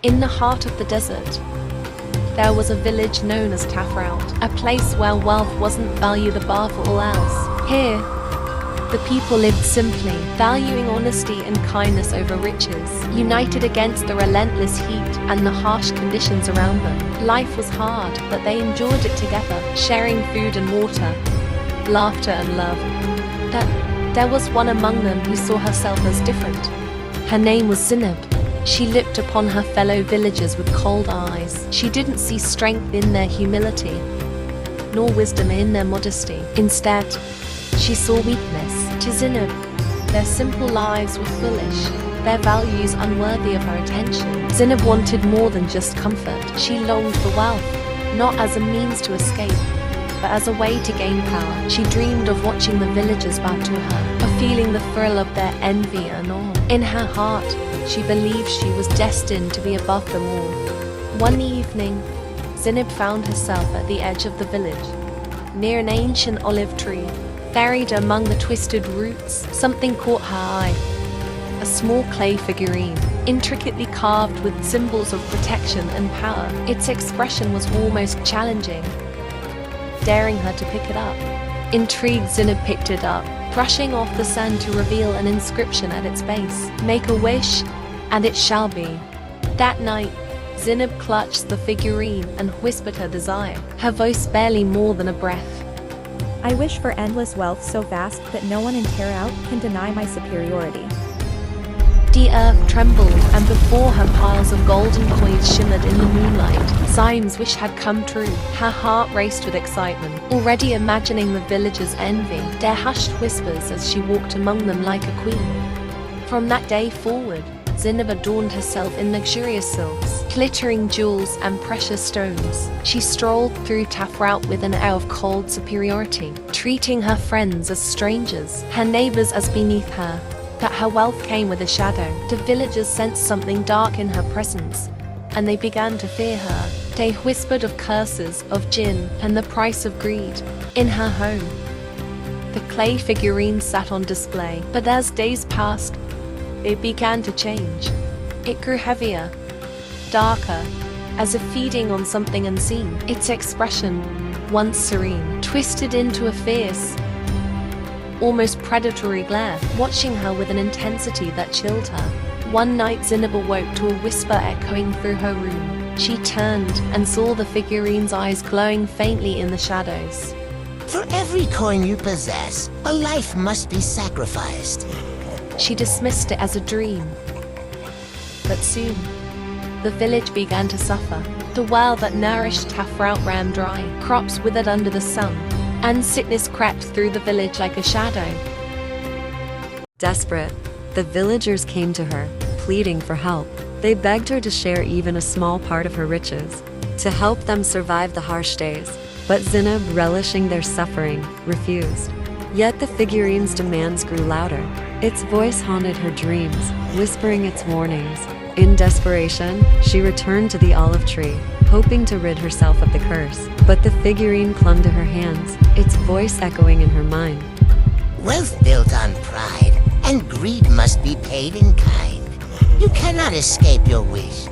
In the heart of the desert, there was a village known as Tafraut, a place where wealth wasn't valued above all else. Here, the people lived simply, valuing honesty and kindness over riches, united against the relentless heat and the harsh conditions around them. Life was hard, but they endured it together, sharing food and water, laughter and love. There was one among them who saw herself as different. Her name was Zineb. She looked upon her fellow villagers with cold eyes. She didn't see strength in their humility, nor wisdom in their modesty. Instead, she saw weakness. To Zineb, their simple lives were foolish, their values unworthy of her attention. Zineb wanted more than just comfort. She longed for wealth, not as a means to escape, but as a way to gain power. She dreamed of watching the villagers bow to her, of feeling the thrill of their envy and awe. In her heart, she believed she was destined to be above them all. One evening, Zineb found herself at the edge of the village, near an ancient olive tree. Buried among the twisted roots, something caught her eye. A small clay figurine, intricately carved with symbols of protection and power. Its expression was almost challenging, daring her to pick it up. Intrigued, Zineb picked it up, brushing off the sand to reveal an inscription at its base. "Make a wish, and it shall be." That night, Zineb clutched the figurine and whispered her desire, her voice barely more than a breath. "I wish for endless wealth so vast that no one in Tafraut can deny my superiority." The earth trembled, and before her piles of golden coins shimmered in the moonlight. Zineb's wish had come true. Her heart raced with excitement, already imagining the villagers' envy, their hushed whispers as she walked among them like a queen. From that day forward, Zineb adorned herself in luxurious silks, glittering jewels and precious stones. She strolled through Tafraut with an air of cold superiority, treating her friends as strangers, her neighbors as beneath her. But her wealth came with a shadow. The villagers sensed something dark in her presence, and they began to fear her. They whispered of curses, of djinn, and the price of greed. In her home, the clay figurine sat on display, but as days passed, it began to change. It grew heavier, darker, as if feeding on something unseen. Its expression, once serene, twisted into a fierce, almost predatory glare, watching her with an intensity that chilled her. One night, Zineb awoke to a whisper echoing through her room. She turned and saw the figurine's eyes glowing faintly in the shadows. "For every coin you possess, a life must be sacrificed." She dismissed it as a dream. But soon, the village began to suffer. The well that nourished Tafraut ran dry, crops withered under the sun, and sickness crept through the village like a shadow. Desperate, the villagers came to her, pleading for help. They begged her to share even a small part of her riches, to help them survive the harsh days. But Zineb, relishing their suffering, refused. Yet the figurine's demands grew louder. Its voice haunted her dreams, whispering its warnings. In desperation, she returned to the olive tree, hoping to rid herself of the curse. But the figurine clung to her hands, its voice echoing in her mind. "Wealth built on pride, and greed must be paid in kind. You cannot escape your wish."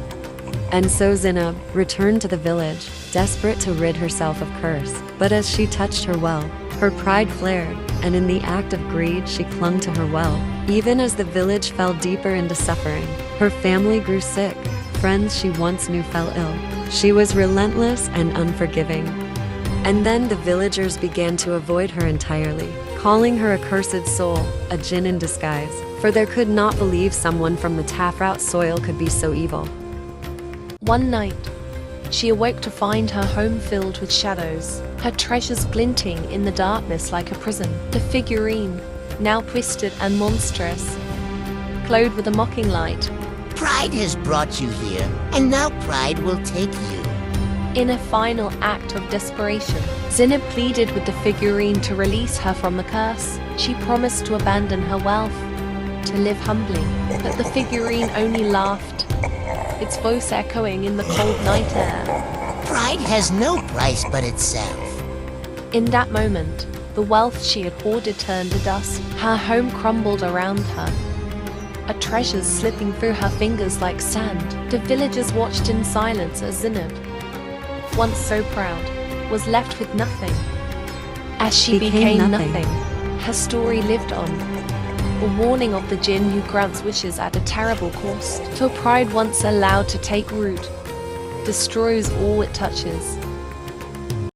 And so Zineb returned to the village, desperate to rid herself of curse. But as she touched her well, her pride flared, and in the act of greed she clung to her well. Even as the village fell deeper into suffering, her family grew sick, friends she once knew fell ill. She was relentless and unforgiving. And then the villagers began to avoid her entirely, calling her a cursed soul, a djinn in disguise, for they could not believe someone from the Tafraut soil could be so evil. One night, she awoke to find her home filled with shadows, her treasures glinting in the darkness like a prison. The figurine, now twisted and monstrous, glowed with a mocking light. "Pride has brought you here, and now pride will take you." In a final act of desperation, Zineb pleaded with the figurine to release her from the curse. She promised to abandon her wealth, to live humbly, but the figurine only laughed, its voice echoing in the cold night air. "Pride has no price but itself." In that moment, the wealth she had hoarded turned to dust. Her home crumbled around her, her treasures slipping through her fingers like sand. The villagers watched in silence as Zineb, once so proud, was left with nothing. As she became nothing, her story lived on. A warning of the djinn who grants wishes at a terrible cost. For pride once allowed to take root, destroys all it touches.